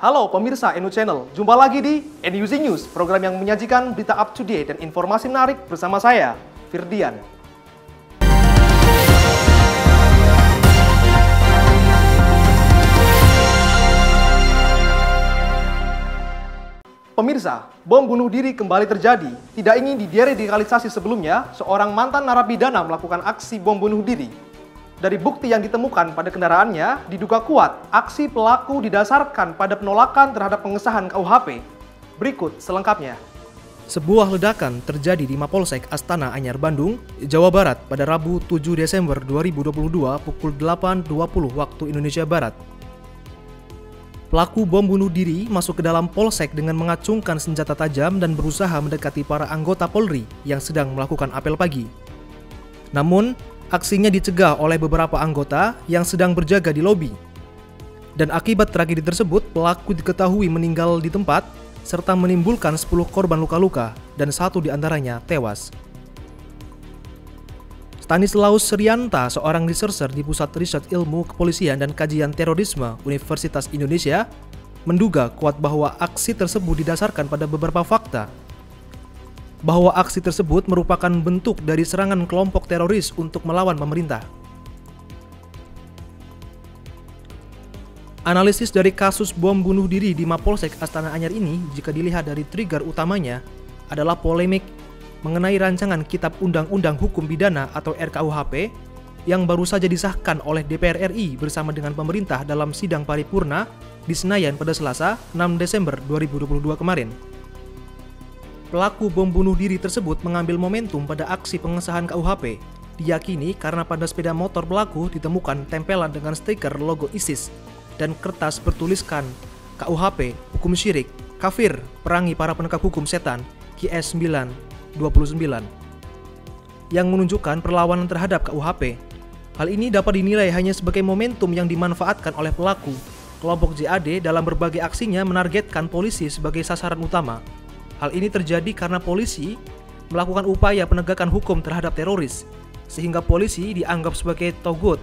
Halo pemirsa NU Channel, jumpa lagi di NUZ News, program yang menyajikan berita up to date dan informasi menarik bersama saya, Firdian. Pemirsa, bom bunuh diri kembali terjadi. Tidak ingin dideradikalisasi sebelumnya, seorang mantan narapidana melakukan aksi bom bunuh diri. Dari bukti yang ditemukan pada kendaraannya, diduga kuat aksi pelaku didasarkan pada penolakan terhadap pengesahan KUHP. Berikut selengkapnya. Sebuah ledakan terjadi di Mapolsek Astana Anyar, Bandung, Jawa Barat pada Rabu 7 Desember 2022 pukul 8.20 waktu Indonesia Barat. Pelaku bom bunuh diri masuk ke dalam polsek dengan mengacungkan senjata tajam dan berusaha mendekati para anggota Polri yang sedang melakukan apel pagi. Namun, aksinya dicegah oleh beberapa anggota yang sedang berjaga di lobi. Dan akibat tragedi tersebut, pelaku diketahui meninggal di tempat serta menimbulkan 10 korban luka-luka dan 1 diantaranya tewas. Stanislaus Rianta, seorang researcher di Pusat Riset Ilmu Kepolisian dan Kajian Terorisme Universitas Indonesia, menduga kuat bahwa aksi tersebut didasarkan pada beberapa fakta. Bahwa aksi tersebut merupakan bentuk dari serangan kelompok teroris untuk melawan pemerintah. Analisis dari kasus bom bunuh diri di Mapolsek Astana Anyar ini, jika dilihat dari trigger utamanya, adalah polemik mengenai rancangan Kitab Undang-Undang Hukum Pidana atau RKUHP yang baru saja disahkan oleh DPR RI bersama dengan pemerintah dalam sidang paripurna di Senayan pada Selasa 6 Desember 2022 kemarin. Pelaku bom bunuh diri tersebut mengambil momentum pada aksi pengesahan KUHP, diyakini karena pada sepeda motor pelaku ditemukan tempelan dengan stiker logo ISIS dan kertas bertuliskan KUHP, hukum syirik, kafir, perangi para penegak hukum setan, QS 929, yang menunjukkan perlawanan terhadap KUHP. Hal ini dapat dinilai hanya sebagai momentum yang dimanfaatkan oleh pelaku. Kelompok JAD dalam berbagai aksinya menargetkan polisi sebagai sasaran utama. Hal ini terjadi karena polisi melakukan upaya penegakan hukum terhadap teroris, sehingga polisi dianggap sebagai togut.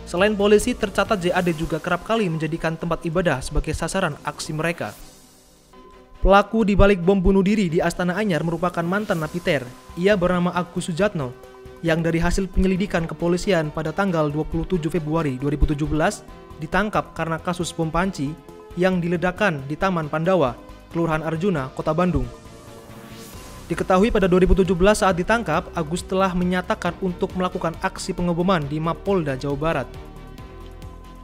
Selain polisi, tercatat JAD juga kerap kali menjadikan tempat ibadah sebagai sasaran aksi mereka. Pelaku di balik bom bunuh diri di Astana Anyar merupakan mantan napiter. Ia bernama Agus Sujatno, yang dari hasil penyelidikan kepolisian pada tanggal 27 Februari 2017 ditangkap karena kasus bom panci yang diledakkan di Taman Pandawa, Kelurahan Arjuna, Kota Bandung. Diketahui pada 2017 saat ditangkap, Agus telah menyatakan untuk melakukan aksi pengeboman di Mapolda, Jawa Barat.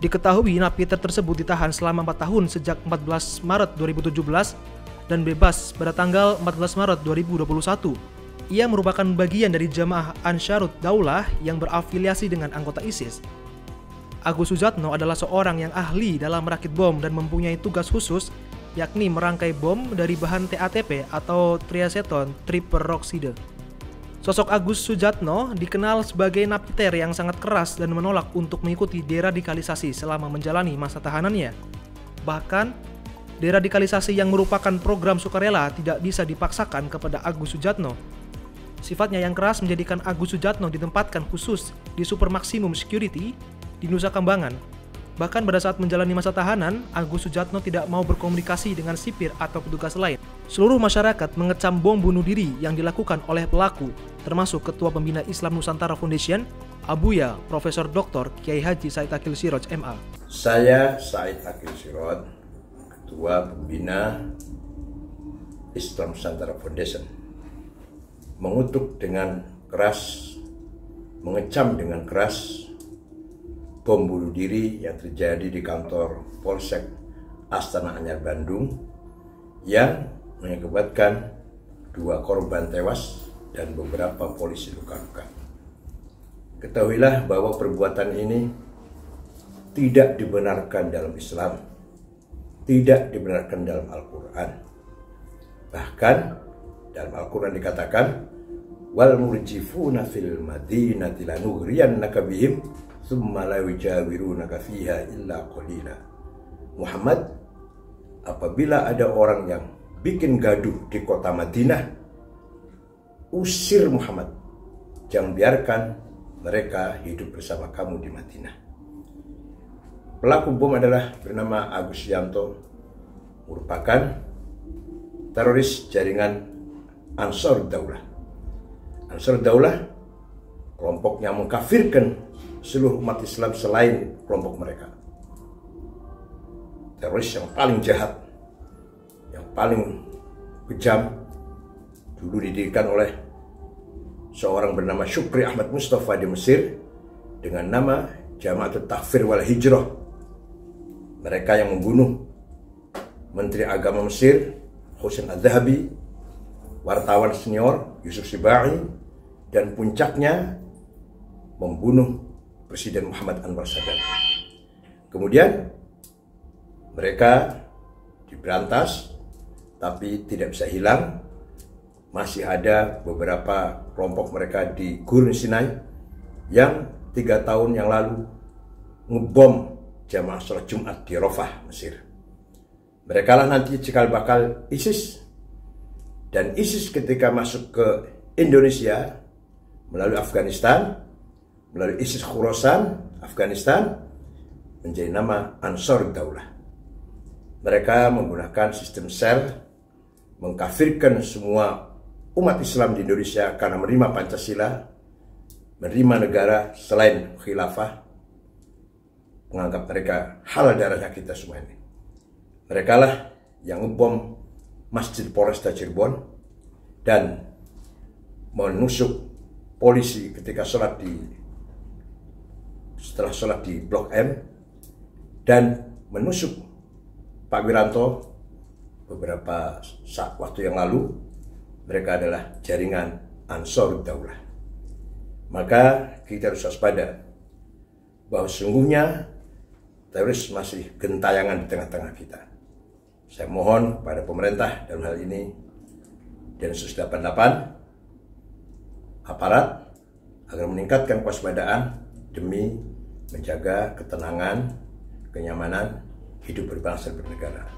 Diketahui napiter tersebut ditahan selama 4 tahun sejak 14 Maret 2017 dan bebas pada tanggal 14 Maret 2021. Ia merupakan bagian dari Jamaah Ansharut Daulah yang berafiliasi dengan anggota ISIS. Agus Sujatno adalah seorang yang ahli dalam merakit bom dan mempunyai tugas khusus, yakni merangkai bom dari bahan TATP atau triaceton triperoxide. Sosok Agus Sujatno dikenal sebagai napiter yang sangat keras dan menolak untuk mengikuti deradikalisasi selama menjalani masa tahanannya. Bahkan, deradikalisasi yang merupakan program sukarela tidak bisa dipaksakan kepada Agus Sujatno. Sifatnya yang keras menjadikan Agus Sujatno ditempatkan khusus di Super Maximum Security di Nusa Kambangan. Bahkan pada saat menjalani masa tahanan, Agus Sujatno tidak mau berkomunikasi dengan sipir atau petugas lain. Seluruh masyarakat mengecam bom bunuh diri yang dilakukan oleh pelaku, termasuk Ketua Pembina Islam Nusantara Foundation, Abuya, Profesor Dr. Kiai Haji Said Akil Siroj, MA. Saya Said Akil Siroj, Ketua Pembina Islam Nusantara Foundation, mengutuk dengan keras, mengecam dengan keras bom bunuh diri yang terjadi di kantor Polsek Astana Anyar, Bandung, yang mengakibatkan 2 korban tewas dan beberapa polisi luka-luka. Ketahuilah bahwa perbuatan ini tidak dibenarkan dalam Islam, tidak dibenarkan dalam Al-Quran. Bahkan dalam Al-Quran dikatakan, wal murjifuna fil madinati lanuhriyannaka bihim thumma la yujawirunaka fiha illa qalila. Muhammad, apabila ada orang yang bikin gaduh di kota Madinah, usir Muhammad, jangan biarkan mereka hidup bersama kamu di Madinah. Pelaku bom adalah bernama Agus Yanto, merupakan teroris jaringan Ansar Daulah. Ansar Daulah kelompok yang mengkafirkan seluruh umat Islam selain kelompok mereka. Teroris yang paling jahat, yang paling kejam, dulu didirikan oleh seorang bernama Syukri Ahmad Mustafa di Mesir dengan nama Jamaatul Takfir wal Hijrah. Mereka yang membunuh Menteri Agama Mesir Hussein Al-Zahabi, wartawan senior Yusuf Sibai, dan puncaknya membunuh Presiden Muhammad Anwar Sadat. Kemudian mereka diberantas, tapi tidak bisa hilang. Masih ada beberapa kelompok mereka di Gurun Sinai yang 3 tahun yang lalu ngebom jamaah sholat Jumat di Rafah, Mesir. Mereka lah nanti cikal bakal ISIS. Dan ISIS ketika masuk ke Indonesia melalui Afghanistan, melalui ISIS Khurasan, Afghanistan, menjadi nama Ansar Daulah. Mereka menggunakan sistem sel, mengkafirkan semua umat Islam di Indonesia karena menerima Pancasila, menerima negara selain khilafah, menganggap mereka halal darahnya kita semua ini. Mereka lah yang ngebom Masjid Polresta Cirebon dan menusuk polisi ketika setelah sholat di Blok M, dan menusuk Pak Wiranto beberapa waktu yang lalu. Mereka adalah jaringan Ansar Daulah. Maka kita harus waspada bahwa sesungguhnya teroris masih gentayangan di tengah-tengah kita. Saya mohon kepada pemerintah dalam hal ini Densus 88, aparat, agar meningkatkan kewaspadaan demi menjaga ketenangan, kenyamanan hidup berbangsa dan bernegara.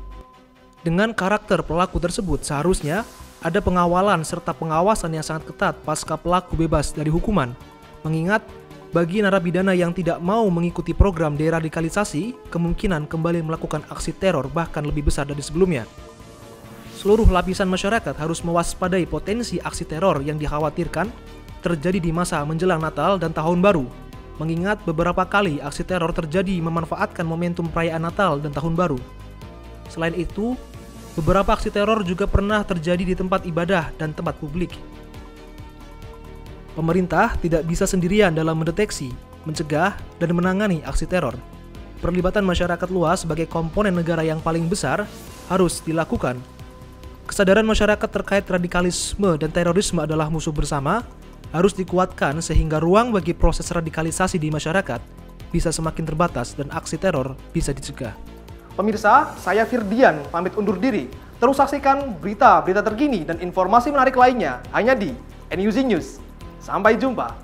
Dengan karakter pelaku tersebut, seharusnya ada pengawalan serta pengawasan yang sangat ketat pasca pelaku bebas dari hukuman. Mengingat bagi narapidana yang tidak mau mengikuti program deradikalisasi, kemungkinan kembali melakukan aksi teror bahkan lebih besar dari sebelumnya. Seluruh lapisan masyarakat harus mewaspadai potensi aksi teror yang dikhawatirkan terjadi di masa menjelang Natal dan Tahun Baru. Mengingat beberapa kali aksi teror terjadi memanfaatkan momentum perayaan Natal dan Tahun Baru. Selain itu, beberapa aksi teror juga pernah terjadi di tempat ibadah dan tempat publik. Pemerintah tidak bisa sendirian dalam mendeteksi, mencegah, dan menangani aksi teror. Perlibatan masyarakat luas sebagai komponen negara yang paling besar harus dilakukan. Kesadaran masyarakat terkait radikalisme dan terorisme adalah musuh bersama, harus dikuatkan sehingga ruang bagi proses radikalisasi di masyarakat bisa semakin terbatas dan aksi teror bisa dicegah. Pemirsa, saya Firdian pamit undur diri. Terus saksikan berita-berita terkini dan informasi menarik lainnya hanya di NUZ News. Sampai jumpa.